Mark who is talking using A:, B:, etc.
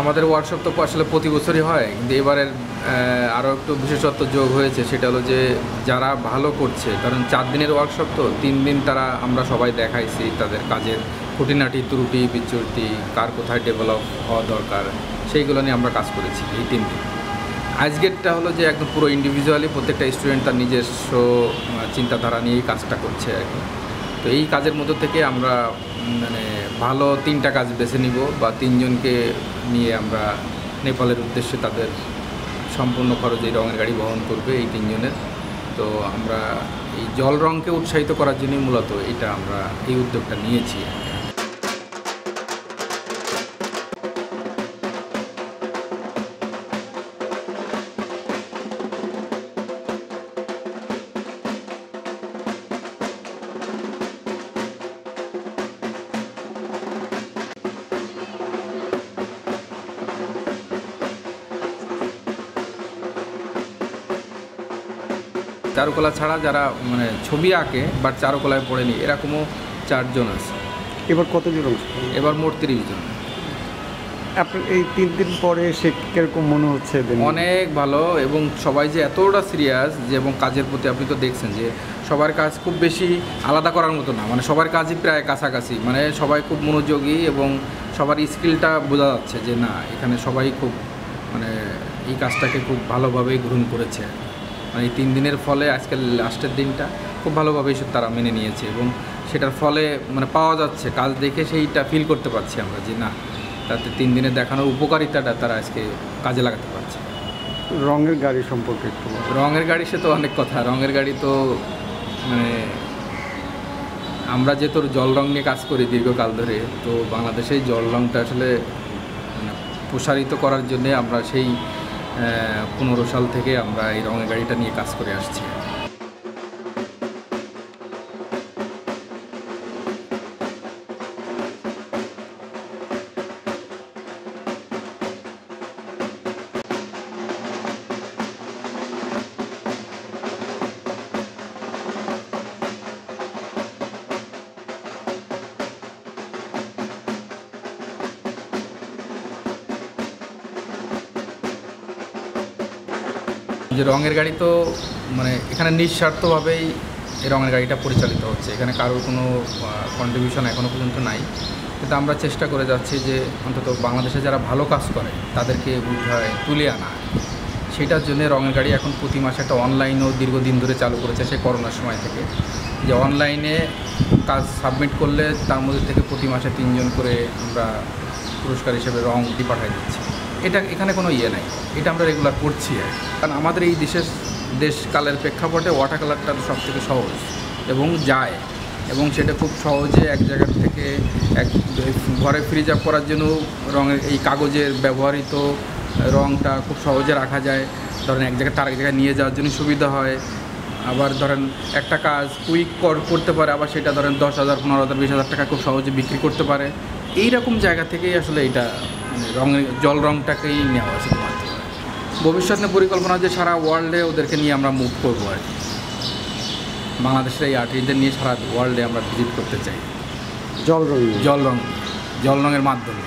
A: আমাদের ওয়ার্কশপ তো আসলে প্রতি বছরই হয়, কিন্তু এবারের আরও একটু বিশেষত্ব যোগ হয়েছে। সেটা হলো যে যারা ভালো করছে, কারণ 4 দিনের ওয়ার্কশপ তো 3 দিন আমরা সবাই দেখাইছি তাদের কাজের খুঁটিনাটি, ত্রুটি বিচ্যুতি, কার কোথায় ডেভেলপ হওয়া দরকার, সেইগুলো নিয়ে আমরা কাজ করেছি এই 3 দিন। আজকেরটা হলো যে একদম পুরো ইন্ডিভিজুয়ালি প্রত্যেকটা স্টুডেন্ট তার নিজস্ব চিন্তাধারা নিয়েই কাজটা করছে আর কি। তো এই কাজের মধ্য থেকে আমরা মানে ভালো 3টা কাজ বেছে নিব, বা 3 জনকে নিয়ে আমরা নেপালের উদ্দেশ্যে তাদের সম্পূর্ণ খরচ এই রঙের গাড়ি বহন করবে এই 3 জনের। তো আমরা এই জল রঙকে উৎসাহিত করার জন্যই মূলত এটা আমরা এই উদ্যোগটা নিয়েছি। চারুকলা ছাড়া যারা মানে ছবি আঁকে বাট চারুকলায় পড়েনি, এরকমও 4 জন আছে।
B: এবার কতজন অংশ?
A: এবার মোট 30 জন।
B: আপনার এই 3 দিন পরে সে কীরকম মনে হচ্ছে?
A: অনেক ভালো, এবং সবাই যে এতটা সিরিয়াস যে, এবং কাজের প্রতি আপনি তো দেখছেন যে সবার কাজ খুব বেশি আলাদা করার মতো না, মানে সবার কাজই প্রায় কাছাকাছি, মানে সবাই খুব মনোযোগী এবং সবার স্কিলটা বোঝা যাচ্ছে যে না, এখানে সবাই খুব মানে এই কাজটাকে খুব ভালোভাবেই গ্রহণ করেছে। মানে এই 3 দিনের ফলে আজকের লাস্টের দিনটা খুব ভালোভাবেই তারা মেনে নিয়েছে, এবং সেটার ফলে মানে পাওয়া যাচ্ছে কাজ দেখে সেইটা ফিল করতে পারছি আমরা যে না, তাতে 3 দিনে দেখানোর উপকারিতাটা তারা আজকে কাজে লাগাতে পারছে।
B: রঙের গাড়ি সম্পর্কে একটু?
A: রঙের গাড়ি সে তো অনেক কথা। রঙের গাড়ি তো মানে আমরা যে তোর জল রং নিয়ে কাজ করি দীর্ঘকাল ধরে, তো বাংলাদেশে এই জল রংটা আসলে মানে প্রসারিত করার জন্যে আমরা সেই 15 সাল থেকে আমরা এই রঙের গাড়িটা নিয়ে কাজ করে আসছি। যে রঙের গাড়ি তো মানে এখানে নিঃস্বার্থভাবেই এই রঙের গাড়িটা পরিচালিত হচ্ছে, এখানে কারোর কোনো কন্ট্রিবিউশন এখনও পর্যন্ত নাই। কিন্তু আমরা চেষ্টা করে যাচ্ছি যে অন্তত বাংলাদেশে যারা ভালো কাজ করে তাদেরকে বুঝায় তুলে আনা। সেটার জন্য রঙের গাড়ি এখন প্রতি মাসে একটা অনলাইনও দীর্ঘদিন ধরে চালু করেছে, সেই করোনার সময় থেকে, যে অনলাইনে কাজ সাবমিট করলে তার মধ্যে থেকে প্রতি মাসে 3 জন করে আমরা পুরস্কার হিসেবে রঙটি পাঠিয়ে দিচ্ছি। এটা এখানে কোনো ইয়ে নাই, এটা আমরা রেগুলার করছি। কারণ আমাদের এই দেশকালের প্রেক্ষাপটে ওয়াটার কালারটা সবথেকে সহজ এবং যায়, এবং সেটা খুব সহজে এক জায়গা থেকে ঘরে ফ্রিজ আপ করার জন্য রঙের এই কাগজের ব্যবহৃত রঙটা খুব সহজে রাখা যায়। ধরেন এক জায়গায় তার এক জায়গায় নিয়ে যাওয়ার জন্য সুবিধা হয়। আবার ধরেন একটা কাজ কুইক করতে পারে, আবার সেটা ধরেন 10,000, 15,000, 20,000 টাকা খুব সহজে বিক্রি করতে পারে। এই রকম জায়গা থেকেই আসলে এটা রঙের জল রঙটাকেই নেওয়া শুধুমাত্র। ভবিষ্যতে পরিকল্পনা যে সারা ওয়ার্ল্ডে ওদেরকে নিয়ে আমরা মুভ করবো আর কি। বাংলাদেশের এই আর্টিস্টদের নিয়ে সারা ওয়ার্ল্ডে আমরা ভিজিট করতে চাই
B: জল রঙের
A: মাধ্যমে।